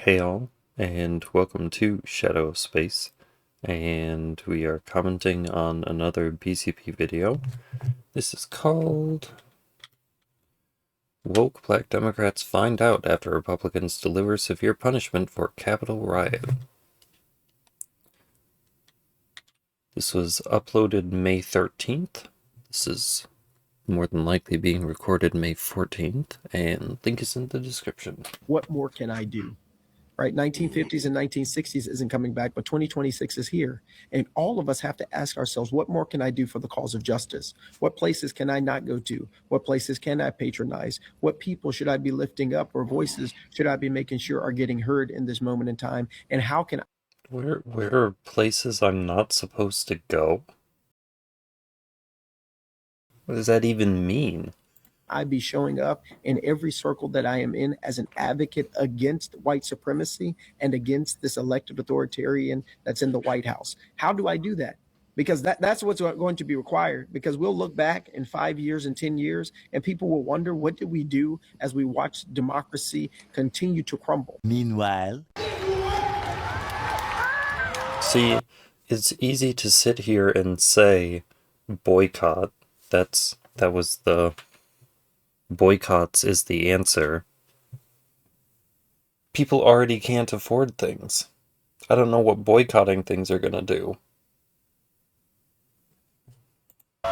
Hey all, and welcome to Shadow of Space, and we are commenting on another BCP video. This is called Woke Black Democrats Find Out After Republicans Deliver Severe Punishment for Capitol Riot. This was uploaded May 13th. This is more than likely being recorded May 14th, and link is in the description. What more can I do? Right? 1950s and 1960s isn't coming back, but 2026 is here. And all of us have to ask ourselves, what more can I do for the cause of justice? What places can I not go to? What places can I patronize? What people should I be lifting up, or voices should I be making sure are getting heard in this moment in time? And how can Where are places I'm not supposed to go? What does that even mean? I be showing up in every circle that I am in as an advocate against white supremacy and against this elected authoritarian that's in the White House? How do I do that? Because that's what's going to be required, because we'll look back in 5 years and 10 years and people will wonder, what did we do as we watch democracy continue to crumble? Meanwhile, see, it's easy to sit here and say boycott. That was the boycotts is the answer. People already can't afford things. I don't know what boycotting things are gonna do. I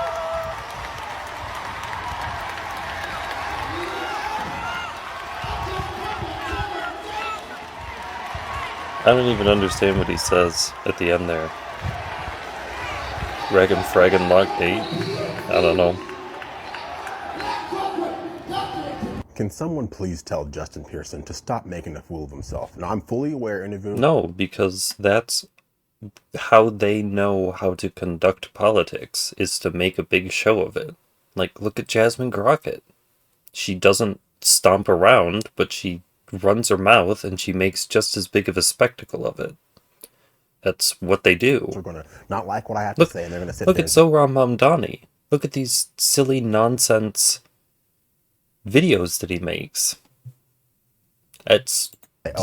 don't even understand what he says at the end there. Reagan Fraggin Lock 8? I don't know. Can someone please tell Justin Pearson to stop making a fool of himself? Now, I'm fully aware No, because that's how they know how to conduct politics, is to make a big show of it. Like, look at Jasmine Crockett. She doesn't stomp around, but she runs her mouth and she makes just as big of a spectacle of it. That's what they do. They're going to not like what I have to say, and they're going to sit Look there. at Zohran Mamdani. Look at these silly nonsense videos that he makes. It's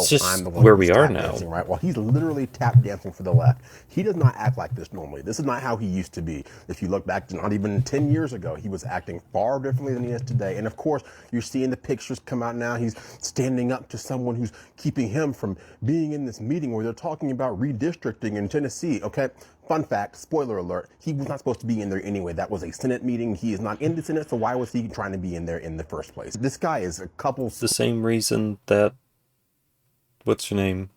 just where we are now. Dancing, right? Well, he's literally tap dancing for the left. He does not act like this normally. This is not how he used to be. If you look back to not even 10 years ago, he was acting far differently than he is today. And of course, you're seeing the pictures come out now. He's standing up to someone who's keeping him from being in this meeting where they're talking about redistricting in Tennessee. Okay. Fun fact, spoiler alert, he was not supposed to be in there anyway. That was a Senate meeting. He is not in the Senate, so why was he trying to be in there in the first place? This guy is a couple... The same reason that... What's your name?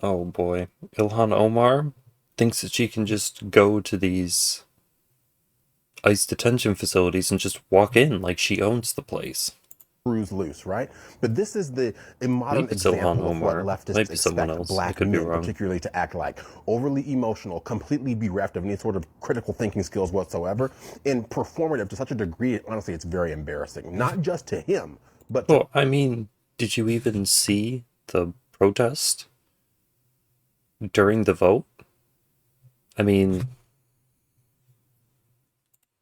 Oh boy. Ilhan Omar thinks that she can just go to these ICE detention facilities and just walk in like she owns the place. Screws loose, right? But this is the modern example of what leftists expect black men, particularly, to act like. Overly emotional, completely bereft of any sort of critical thinking skills whatsoever, and performative to such a degree, honestly, it's very embarrassing. Not just to him, but to... Well, I mean, did you even see the protest during the vote? I mean...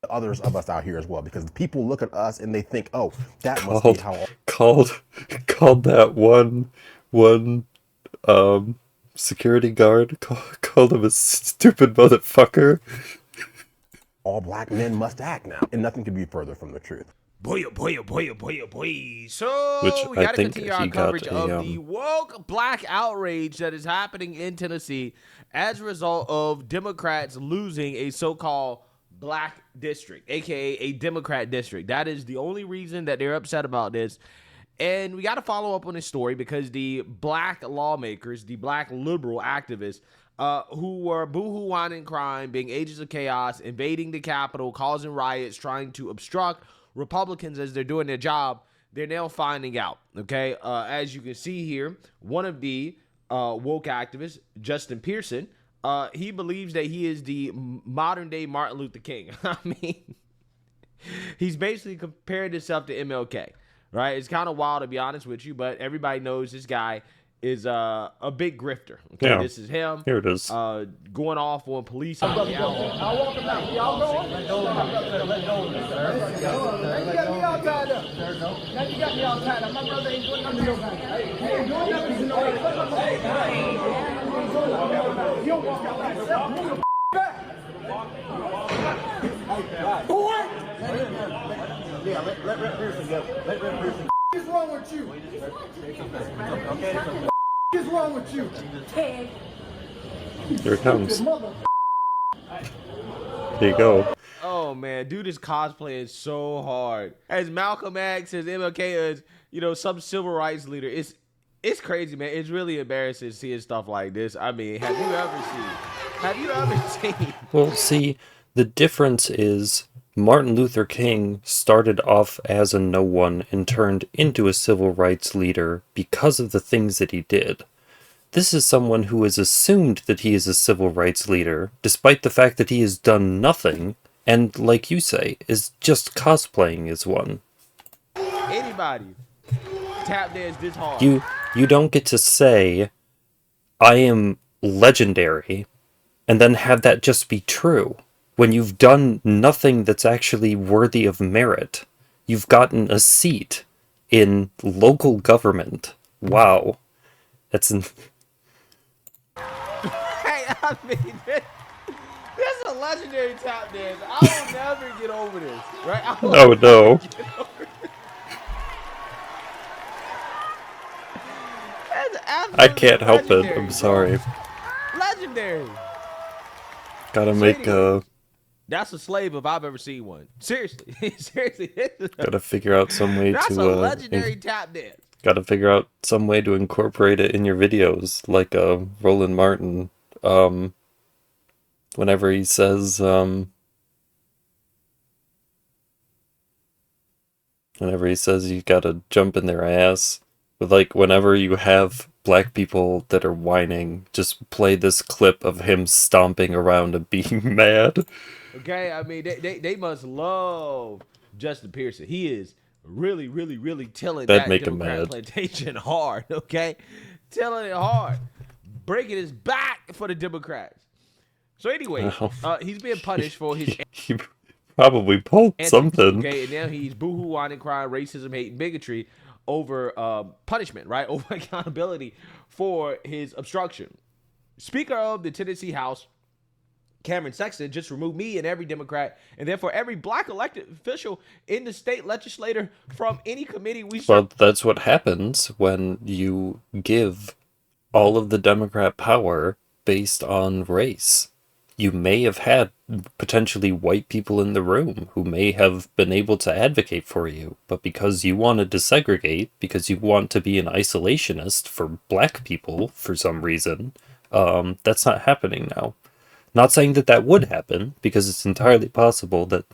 others of us out here as well, because people look at us and they think, oh, that must be how... Called that one security guard, called him a stupid motherfucker. All black men must act now, and nothing could be further from the truth. Boy. So Which we I got to think continue our he coverage got of the woke black outrage that is happening in Tennessee as a result of Democrats losing a so-called black district, aka a Democrat district. That is the only reason that they're upset about this. And we got to follow up on this story because the black lawmakers, the black liberal activists, who were boohoo-whining crime, being agents of chaos, invading the Capitol, causing riots, trying to obstruct Republicans as they're doing their job, they're now finding out, okay? As you can see here, one of the woke activists, Justin Pearson, he believes that he is the modern-day Martin Luther King. I mean, he's basically compared himself to MLK, right? It's kind of wild, to be honest with you, but everybody knows this guy is a big grifter. Okay, Yeah. this is him. Here it is. Going off on police. I'll walk him out. Y'all going? Let go. You got me all tied up. Now you got me all tied up. My brother ain't doing nothing to nobody. He ain't doing nothing to nobody. You don't walk out like yourself. Move your back. Boy! Yeah, let Pearson go. Let Pearson. What is wrong with you? What is wrong with you? Here it comes. There you go. Oh man, dude is cosplaying so hard. As Malcolm X, as MLK, as some civil rights leader. It's crazy, man. It's really embarrassing seeing stuff like this. I mean, have you ever seen? Well, see, the difference is Martin Luther King started off as a no one and turned into a civil rights leader because of the things that he did. This is someone who has assumed that he is a civil rights leader, despite the fact that he has done nothing, and, like you say, is just cosplaying as one. Anybody tap dance this hard. You don't get to say, I am legendary, and then have that just be true. When you've done nothing that's actually worthy of merit. You've gotten a seat in local government. Wow. That's an... Hey, I mean, this is a legendary tap dance. I will never get over this, right? Oh, no. I can't help it. I'm sorry. Legendary. Gotta make That's a slave if I've ever seen one. Seriously. Seriously. Gotta figure out some way That's to... a legendary tap dance. Gotta figure out some way to incorporate it in your videos, like Roland Martin, whenever he says, you gotta jump in their ass. But like, whenever you have black people that are whining, just play this clip of him stomping around and being mad. Okay, I mean, they must love Justin Pearson. He is really, really, really tilling That'd that make him Democrat mad. plantation hard, okay? Tilling it hard. Breaking his back for the Democrats. So anyway, he's being punished for his... He probably pulled something. Okay, and now he's boohoo, whining, crying, racism, hate, and bigotry over punishment, right? Over accountability for his obstruction. Speaker of the Tennessee House, Cameron Sexton, just removed me and every Democrat, and therefore every black elected official in the state legislature from any committee we serve. Well, that's what happens when you give all of the Democrat power based on race. You may have had potentially white people in the room who may have been able to advocate for you, but because you wanted to segregate, because you want to be an isolationist for black people for some reason, that's not happening now. Not saying that that would happen, because it's entirely possible that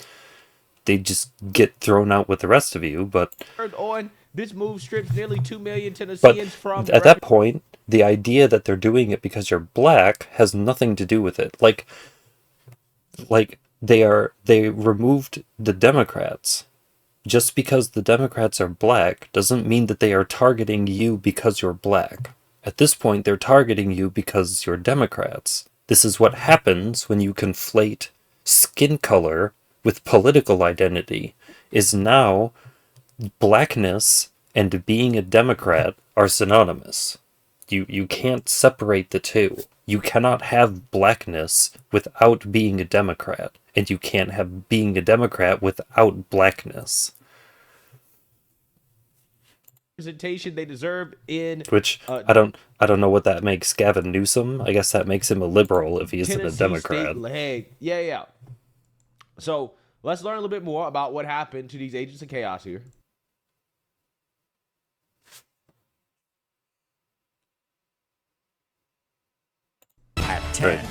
they just get thrown out with the rest of you, but... On this move strips nearly 2 million Tennesseans from... At that point, the idea that they're doing it because you're black has nothing to do with it. Like they removed the Democrats. Just because the Democrats are black doesn't mean that they are targeting you because you're black. At this point, they're targeting you because you're Democrats. This is what happens when you conflate skin color with political identity, is now blackness and being a Democrat are synonymous. You can't separate the two. You cannot have blackness without being a Democrat, and you can't have being a Democrat without blackness. Representation they deserve in... Which, I don't know what that makes Gavin Newsom. I guess that makes him a liberal if he isn't a Democrat. Yeah. So, let's learn a little bit more about what happened to these agents of chaos here. At 10. Right.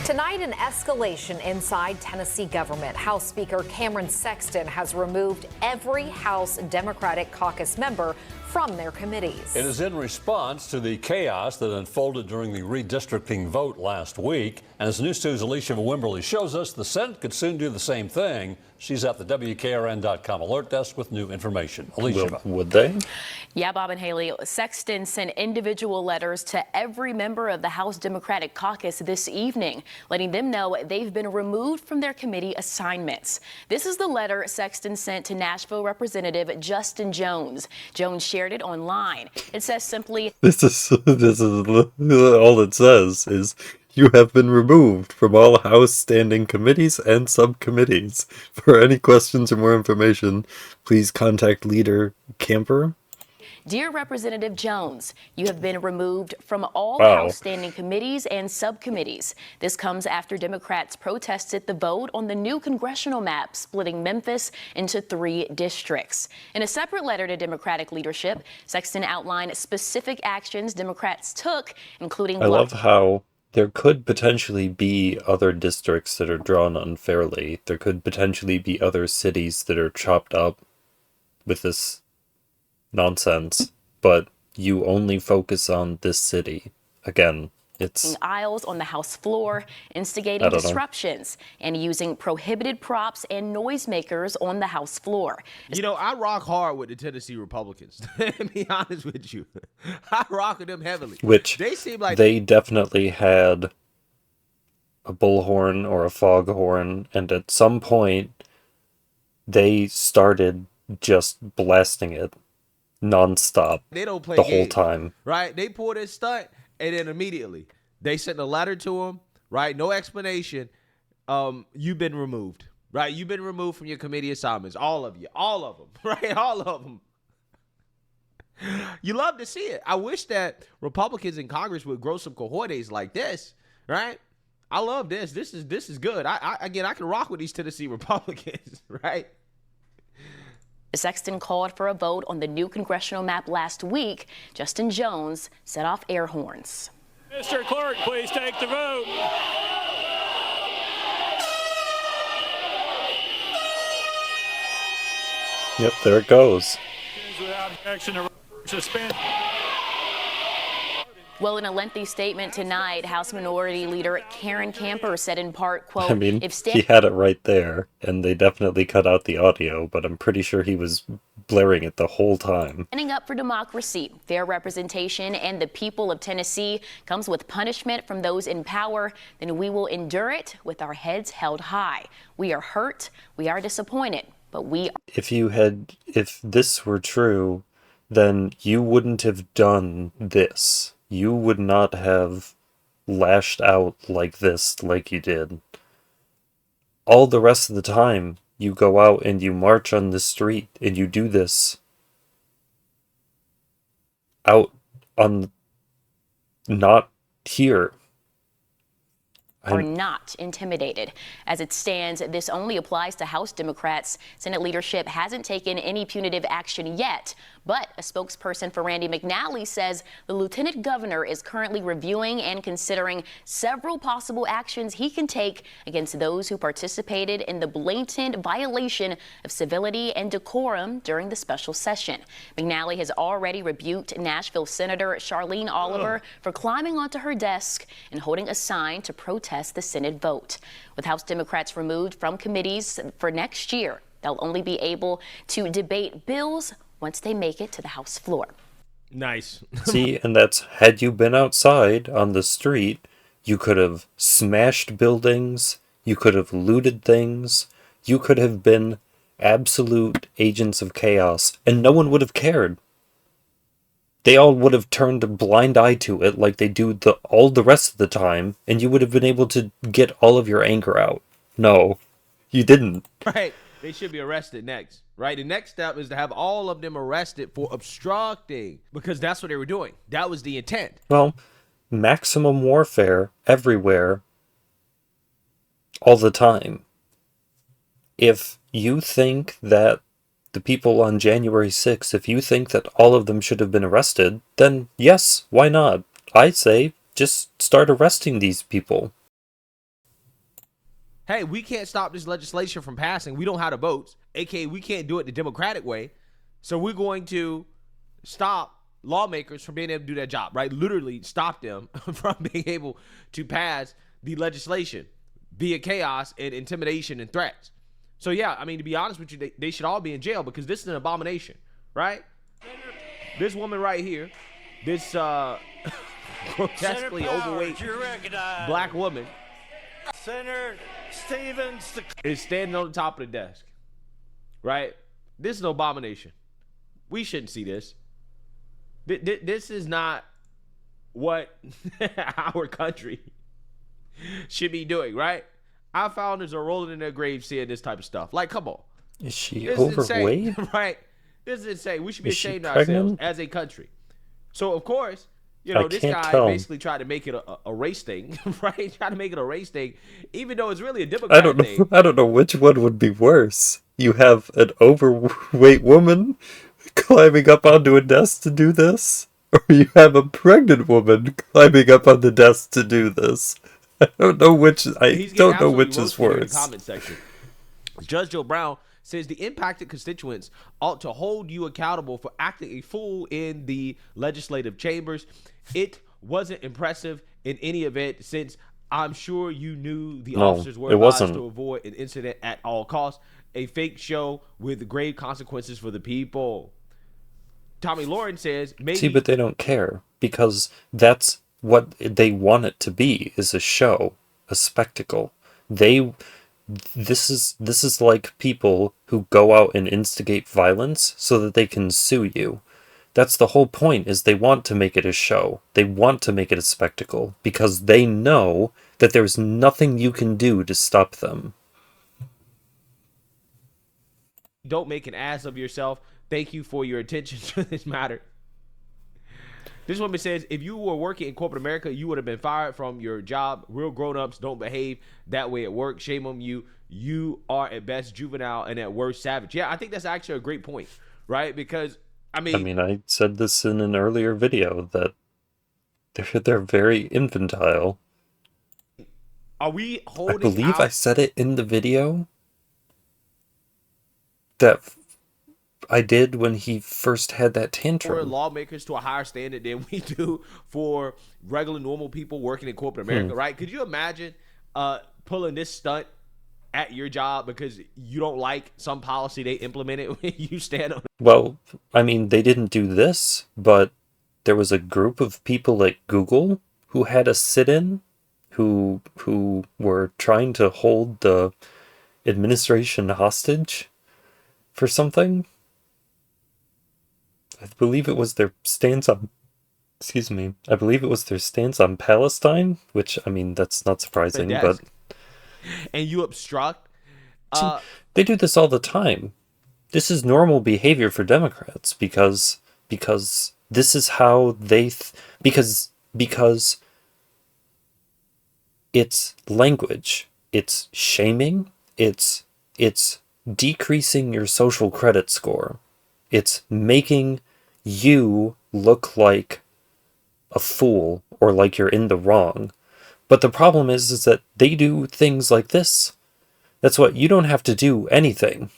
Tonight, an escalation inside Tennessee government. House Speaker Cameron Sexton has removed every House Democratic Caucus member from their committees. It is in response to the chaos that unfolded during the redistricting vote last week. And as News 2's Alicia Wimberly shows us, the Senate could soon do the same thing. She's at the WKRN.com alert desk with new information. Alicia. Would they? Yeah, Bob and Haley, Sexton sent individual letters to every member of the House Democratic Caucus this evening, letting them know they've been removed from their committee assignments. This is the letter Sexton sent to Nashville Representative Justin Jones. Jones shared it online. It says simply, This is all it says is you have been removed from all House standing committees and subcommittees. For any questions or more information, please contact Leader Camper. Dear Representative Jones, you have been removed from all Wow. House standing committees and subcommittees. This comes after Democrats protested the vote on the new congressional map splitting Memphis into 3 districts. In a separate letter to Democratic leadership, Sexton outlined specific actions Democrats took, including I love how there could potentially be other districts that are drawn unfairly. There could potentially be other cities that are chopped up with this nonsense, but you only focus on this city. Again, it's aisles on the House floor, instigating I don't know. disruptions, and using prohibited props and noisemakers on the House floor. You know, I rock hard with the Tennessee Republicans. To be honest with you, I rock with them heavily. which They seem like they definitely had a bullhorn or a foghorn, and at some point they started just blasting it nonstop they don't play the whole games, time. right? They pull this stunt, and then immediately they sent a letter to him, right? No explanation. You've been removed, right? You've been removed from your committee assignments. All of you, all of them, right? All of them. You love to see it. I wish that Republicans in Congress would grow some cojones like this, right? I love this. This is good. I can rock with these Tennessee Republicans, right? Sexton called for a vote on the new congressional map last week. Justin Jones set off air horns. Mr. Clerk, please take the vote. Yep, there it goes. Without objection, to suspend. Well, in a lengthy statement tonight, House Minority Leader Karen Camper said in part, quote, I mean, if he had it right there, and they definitely cut out the audio, but I'm pretty sure he was blaring it the whole time. standing up for democracy, fair representation, and the people of Tennessee comes with punishment from those in power, then we will endure it with our heads held high. We are hurt, we are disappointed, but we If this were true, then you wouldn't have done this. You would not have lashed out like this, like you did. All the rest of the time, you go out and you march on the street and you do this out on, not here. are not intimidated. As it stands, this only applies to House Democrats. Senate leadership hasn't taken any punitive action yet, but a spokesperson for Randy McNally says the lieutenant governor is currently reviewing and considering several possible actions he can take against those who participated in the blatant violation of civility and decorum during the special session. McNally has already rebuked Nashville Senator Charlene Oliver for climbing onto her desk and holding a sign to protest the Senate vote. With House Democrats removed from committees for next year, they'll only be able to debate bills once they make it to the House floor. Nice. See, and that's, had you been outside on the street, you could have smashed buildings, you could have looted things, you could have been absolute agents of chaos, and no one would have cared. They all would have turned a blind eye to it like they do all the rest of the time, and you would have been able to get all of your anger out. No, you didn't. Right. They should be arrested next, right? The next step is to have all of them arrested for obstructing, because that's what they were doing. That was the intent. Well, maximum warfare everywhere, all the time. If you think that the people on January 6th, if you think that all of them should have been arrested, then yes, why not? I say just start arresting these people. Hey, we can't stop this legislation from passing. We don't have the votes, aka we can't do it the Democratic way. So we're going to stop lawmakers from being able to do their job, right? Literally stop them from being able to pass the legislation via chaos and intimidation and threats. So yeah, I mean, to be honest with you, they should all be in jail because this is an abomination, right? This woman right here, this grotesquely overweight black woman, Senator Stevens is standing on the top of the desk, right? This is an abomination. We shouldn't see this. This is not what our country should be doing, right? Our founders are rolling in their graves seeing this type of stuff. Like, come on. Is she This overweight? is insane, right? This is insane. We should be Is she ashamed of ourselves pregnant? as a country. So, of course, you know, I this can't guy tell. basically tried to make it a race thing, right? Tried to make it a race thing, even though it's really a Democrat I don't know. thing. I don't know which one would be worse. You have an overweight woman climbing up onto a desk to do this, or you have a pregnant woman climbing up on the desk to do this. I don't know which. I He's getting don't know absolutely which is roasted here in the worse. comment section. Judge Joe Brown says the impacted constituents ought to hold you accountable for acting a fool in the legislative chambers. It wasn't impressive in any event, since I'm sure you knew the No, officers were it advised wasn't. to avoid an incident at all costs. A fake show with grave consequences for the people. Tommy Lawrence says maybe. See, but they don't care because that's what they want it to be: is a show, a spectacle. This is like people who go out and instigate violence so that they can sue you. That's the whole point, is they want to make it a show. They want to make it a spectacle because they know that there's nothing you can do to stop them. Don't make an ass of yourself. Thank you for your attention to this matter. This woman says, if you were working in corporate America, you would have been fired from your job. Real grown-ups don't behave that way at work. Shame on you. You are at best juvenile and at worst savage. Yeah, I think that's actually a great point, right? Because, I mean, I said this in an earlier video that they're very infantile. are we I holding believe out? I said it in the video that I did when he first had that For tantrum. lawmakers to a higher standard than we do for regular normal people working in corporate America, right? Could you imagine pulling this stunt at your job because you don't like some policy they implemented when you stand on? Well, I mean, they didn't do this, but there was a group of people at Google who had a sit-in who were trying to hold the administration hostage for something. I believe it was their stance on, I believe it was their stance on Palestine, which, I mean, that's not surprising, but And you obstruct. they do this all the time. This is normal behavior for Democrats because this is how they because it's language, it's shaming, it's decreasing your social credit score, it's making you look like a fool or like you're in the wrong. But the problem is that they do things like this. That's what, you don't have to do anything.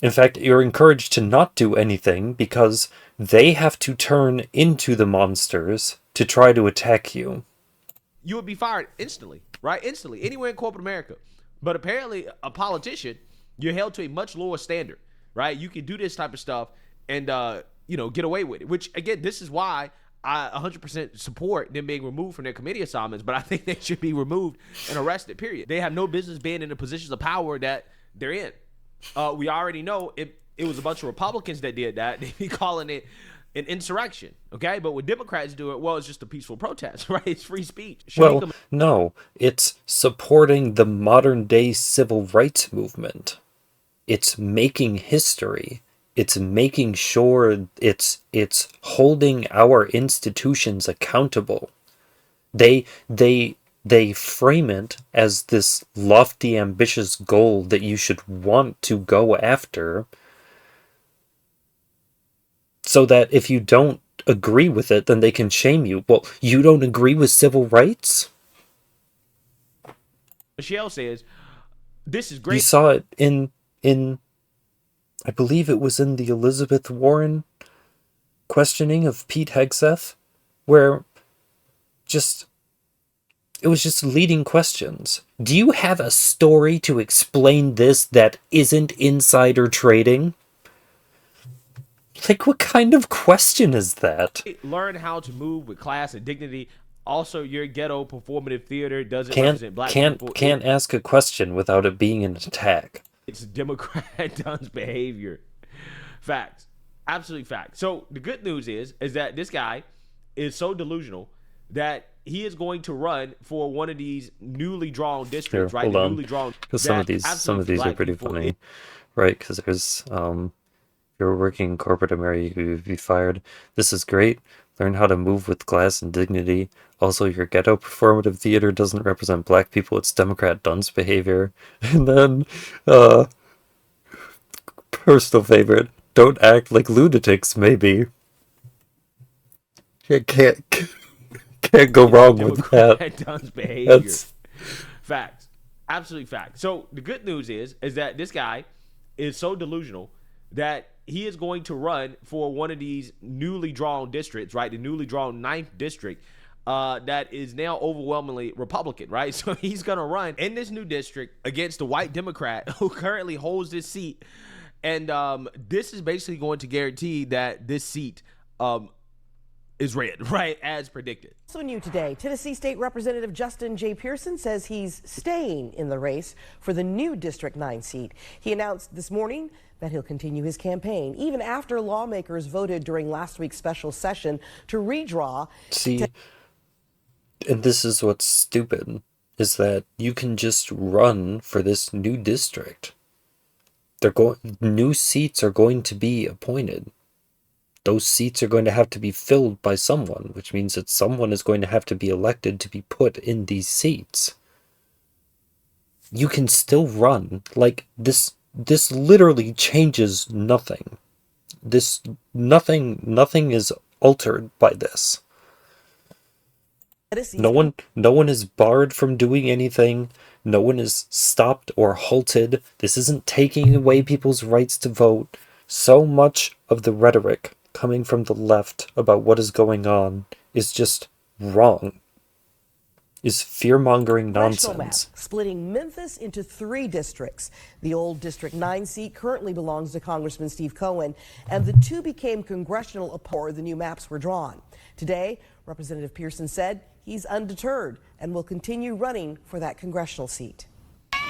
In fact, you're encouraged to not do anything because they have to turn into the monsters to try to attack you. You would be fired instantly, right? Instantly, anywhere in corporate America. But apparently, a politician, you're held to a much lower standard, right? You can do this type of stuff and, get away with it. Which, again, this is why I 100% support them being removed from their committee assignments, but I think they should be removed and arrested, period. They have no business being in the positions of power that they're in. We already know it was a bunch of Republicans that did that. They'd be calling it an insurrection, okay? But when Democrats do it, well, it's just a peaceful protest, right? It's free speech. Well, no, it's supporting the modern day civil rights movement. It's making history. It's making sure it's holding our institutions accountable. They frame it as this lofty, ambitious goal that you should want to go after, so that if you don't agree with it, then they can shame you. Well, you don't agree with civil rights? Michelle says, this is great. You saw it in I believe it was in the Elizabeth Warren questioning of Pete Hegseth, where it was just leading questions. Do you have a story to explain this that isn't insider trading? Like, what kind of question is that? Learn how to move with class and dignity. Also, your ghetto performative theater doesn't Can't represent black people. can't ask a question without it being an attack. It's Democrat Dunn's behavior. Facts. Absolutely facts. So the good news is that this guy is so delusional that he is going to run for one of these newly drawn districts, Here, right? hold on, Newly drawn. because some of these are pretty funny, right? Because there's if you're working in corporate America, you'd be fired. This is great. Learn how to move with class and dignity. Also, your ghetto performative theater doesn't represent black people. It's Democrat Dunn's behavior. And then, personal favorite, don't act like lunatics, maybe. You can't go wrong with that. Dunn's behavior. That's... Facts. Absolutely facts. So the good news is that this guy is so delusional that he is going to run for one of these newly drawn districts, right? The newly drawn 9th district that is now overwhelmingly Republican, right? So he's going to run in this new district against the white Democrat who currently holds this seat. And this is basically going to guarantee that this seat is red, right, as predicted. Also new today, Tennessee State Representative Justin J. Pearson says he's staying in the race for the new District 9 seat. He announced this morning that he'll continue his campaign, even after lawmakers voted during last week's special session to redraw. See, and this is what's stupid, is that you can just run for this new district. New seats are going to be appointed. Those seats are going to have to be filled by someone, which means that someone is going to have to be elected to be put in these seats. You can still run. Like, this literally changes nothing. Nothing is altered by this. No one is barred from doing anything. No one is stopped or halted. This isn't taking away people's rights to vote. So much of the rhetoric coming from the left about what is going on is just wrong. Is fear-mongering nonsense. Map, splitting Memphis into 3 districts. The old District 9 seat currently belongs to Congressman Steve Cohen, and the 2 became congressional upon the new maps were drawn. Today, Representative Pearson said he's undeterred and will continue running for that congressional seat.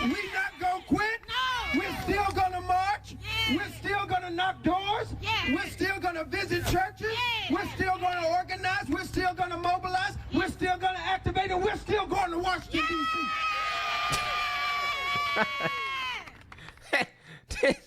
We not gonna quit. No. We're still gonna march. Yeah. We're still gonna knock doors. Yeah. We're still gonna visit churches. Yeah. We're still gonna organize. We're still gonna mobilize. We're still gonna activate, and we're still going to Washington, D.C.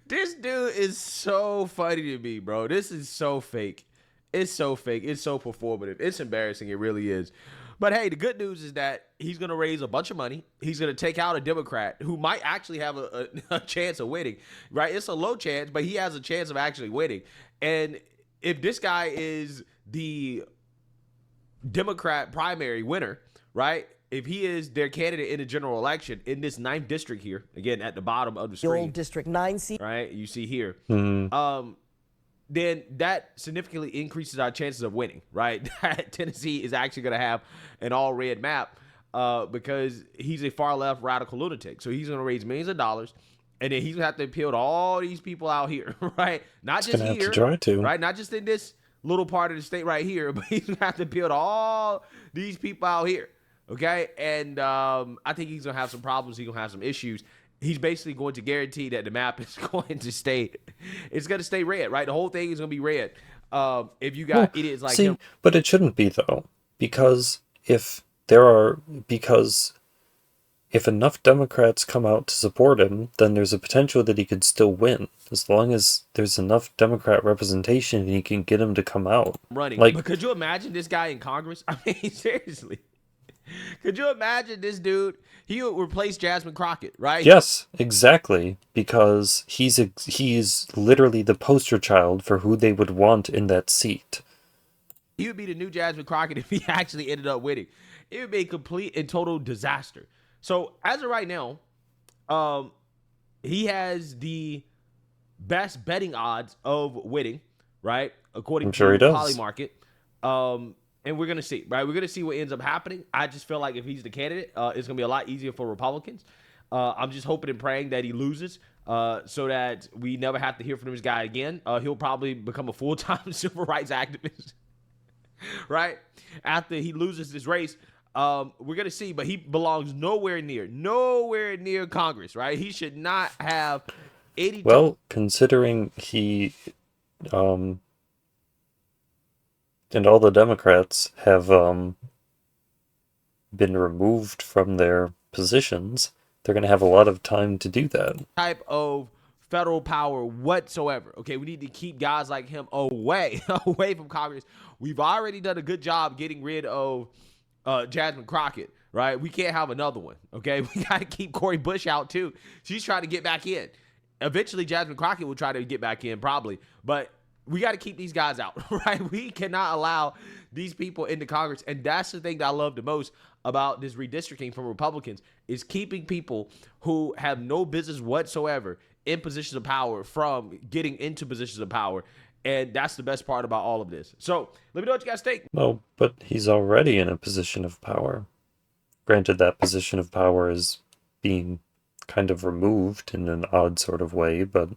This dude is so funny to me, bro. This is so fake. It's so fake. It's so performative. It's embarrassing. It really is. But hey, the good news is that he's going to raise a bunch of money. He's going to take out a Democrat who might actually have a chance of winning, right? It's a low chance, but he has a chance of actually winning. And if this guy is the Democrat primary winner, right? If he is their candidate in the general election in this 9th district here, again, at the bottom of the screen. The old District 9 seat. Right? You see here. Then that significantly increases our chances of winning, right? Tennessee is actually going to have an all-red map because he's a far-left radical lunatic. So he's going to raise millions of dollars, and then he's going to have to appeal to all these people out here, right? Not just here, have to try to. right? Not just in this little part of the state right here, but he's going to have to appeal to all these people out here, okay? And I think he's going to have some problems. He's going to have some issues. He's basically going to guarantee that the map is going to stay, it's going to stay red, right? The whole thing is going to be red. If you got idiots like him. But it shouldn't be, though, because if enough Democrats come out to support him, then there's a potential that he could still win, as long as there's enough Democrat representation and he can get him to come out. Running. But could you imagine this guy in Congress? I mean, seriously. Could you imagine this dude? He would replace Jasmine Crockett, right? Yes, exactly. Because he's literally the poster child for who they would want in that seat. He would be the new Jasmine Crockett if he actually ended up winning. It would be a complete and total disaster. So as of right now, he has the best betting odds of winning, right? According I'm to sure he does. Polymarket. And we're gonna see, right? We're gonna see what ends up happening. I just feel like if he's the candidate, it's gonna be a lot easier for Republicans. I'm just hoping and praying that he loses, so that we never have to hear from this guy again. He'll probably become a full-time civil rights activist, right? After he loses this race. We're gonna see, but he belongs nowhere near Congress, right? He should not have 80. Well, considering he and all the Democrats have been removed from their positions, they're going to have a lot of time to do that. Type of federal power whatsoever. Okay, we need to keep guys like him away from Congress. We've already done a good job getting rid of Jasmine Crockett, right? We can't have another one. Okay, we got to keep Cori Bush out too. She's trying to get back in. Eventually, Jasmine Crockett will try to get back in probably, but we got to keep these guys out, right? We cannot allow these people into Congress, and that's the thing that I love the most about this redistricting from Republicans is keeping people who have no business whatsoever in positions of power from getting into positions of power. And that's the best part about all of this. So let me know what you guys think. Well, but he's already in a position of power. Granted, that position of power is being kind of removed in an odd sort of way, but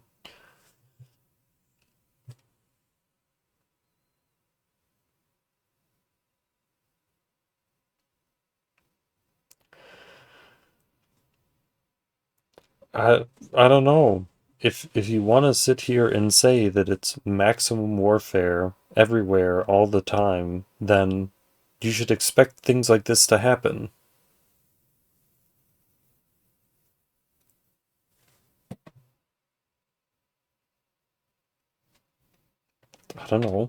I don't know. If you want to sit here and say that it's maximum warfare everywhere all the time, then you should expect things like this to happen. I don't know.